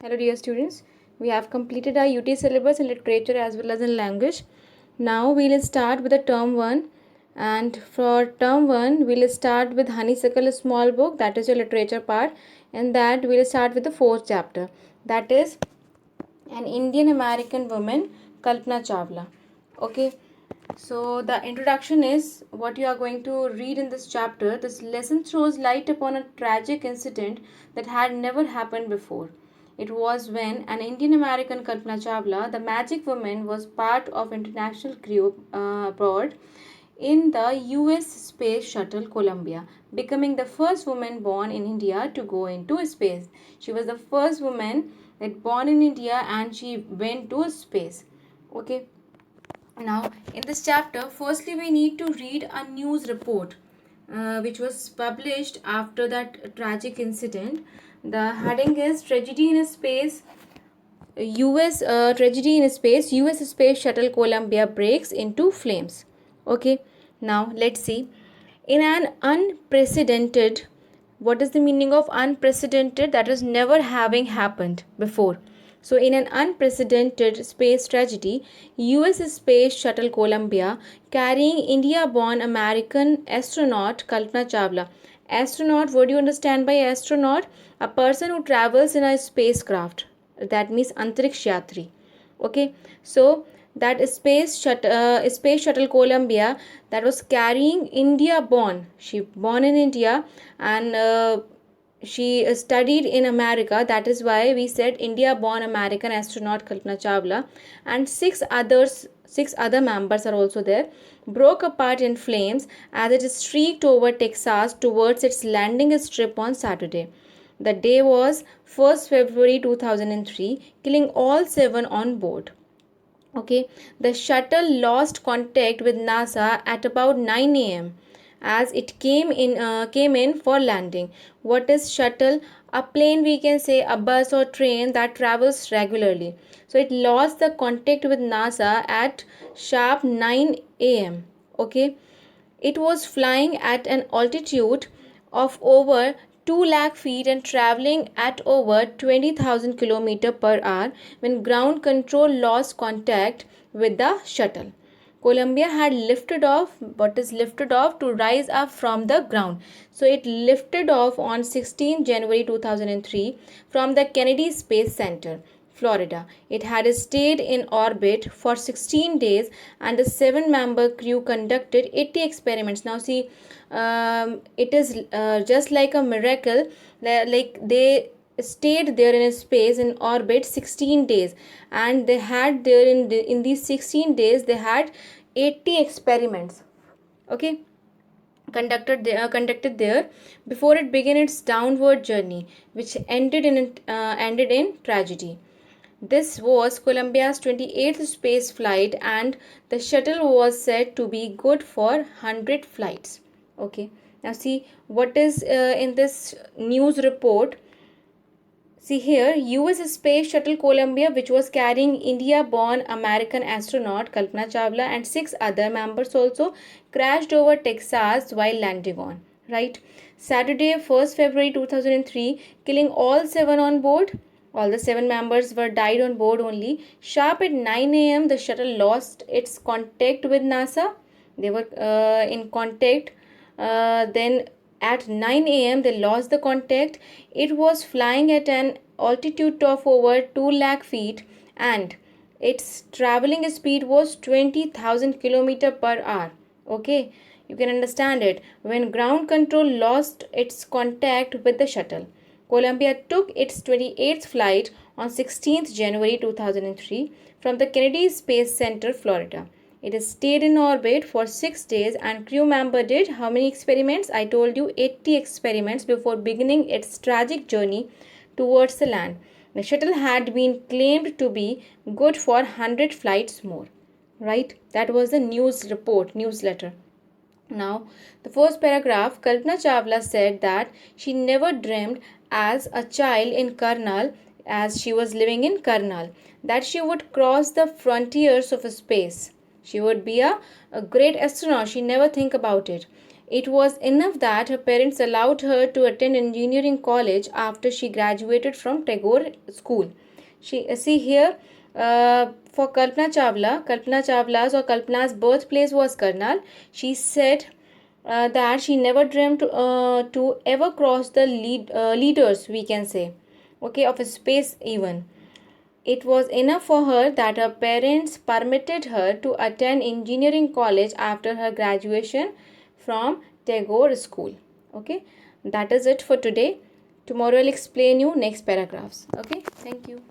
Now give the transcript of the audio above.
Hello dear students, we have completed our UT syllabus in literature as well as in language. Now we will start with the term 1, and for term 1 we will start with Honeysuckle small book, that is your literature part, and that we will start with the 4th chapter, that is an Indian American woman, Kalpana Chawla. Okay, so the introduction is what you are going to read in this chapter. This lesson throws light upon a tragic incident that had never happened before. It was when an Indian American, Kalpana Chawla, the magic woman, was part of international crew abroad in the US space shuttle Columbia, becoming the first woman born in India to go into space. She was the first woman that born in India and she went to space. Okay. Now, in this chapter, firstly, we need to read a news report which was published after that tragic incident. The heading is Tragedy in Space. US space shuttle Columbia breaks into flames. Okay, now let's see. In an unprecedented, what is the meaning of unprecedented? That is never having happened before. So, in an unprecedented space tragedy, US space shuttle Columbia carrying India born American astronaut Kalpana Chawla. Astronaut, what do you understand by astronaut? A person who travels in a spacecraft. That means Antariksh Yatri. Okay, so that space shuttle Columbia that was carrying India born. She born in India and she studied in America. That is why we said India born American astronaut Kalpana Chawla, and six other members are also there, broke apart in flames as it streaked over Texas towards its landing strip on Saturday. The day was 1st February 2003, killing all 7 on board. Okay, the shuttle lost contact with NASA at about 9 a.m. as it came in for landing. What is shuttle? A plane, we can say, a bus or train that travels regularly. So it lost the contact with NASA at sharp 9 a.m. Okay, it was flying at an altitude of over 2 lakh feet and traveling at over 20,000 km per hour when ground control lost contact with the shuttle. Columbia had lifted off. What is lifted off? To rise up from the ground. So it lifted off on 16 January 2003 from the Kennedy Space Center, Florida. It had stayed in orbit for 16 days and the 7-member crew conducted 80 experiments. Now, see, it is just like a miracle. Like they stayed there in space in orbit 16 days, and they had there in these 16 days they had 80 experiments. Okay, conducted there before it began its downward journey, which ended in tragedy. This was Columbia's 28th space flight, and the shuttle was said to be good for 100 flights. Okay, now see what is in this news report. See here, US Space Shuttle Columbia, which was carrying India-born American astronaut Kalpana Chawla and 6 other members also, crashed over Texas while landing on, right? Saturday, 1st February 2003, killing all 7 on board. All the 7 members were died on board only. Sharp at 9 a.m., the shuttle lost its contact with NASA. They were in contact. Then at 9 a.m., they lost the contact. It was flying at an altitude of over 2 lakh feet and its traveling speed was 20,000 km per hour. Okay, you can understand it. When ground control lost its contact with the shuttle, Columbia took its 28th flight on 16th January 2003 from the Kennedy Space Center, Florida. It stayed in orbit for 6 days and crew member did how many experiments? I told you 80 experiments before beginning its tragic journey towards the land. The shuttle had been claimed to be good for 100 flights more. Right? That was the news report, newsletter. Now, the first paragraph, Kalpana Chawla said that she never dreamed as a child in Karnal, as she was living in Karnal, that she would cross the frontiers of space. She would be a great astronaut. She never think about it. It was enough that her parents allowed her to attend engineering college after she graduated from Tagore School. See here, for Kalpana Chawla's or Kalpana's birthplace was Karnal. She said that she never dreamt to ever cross the leaders, we can say, okay, of space even. It was enough for her that her parents permitted her to attend engineering college after her graduation from Tagore School. Okay, that is it for today. Tomorrow I'll explain you next paragraphs. Okay, thank you.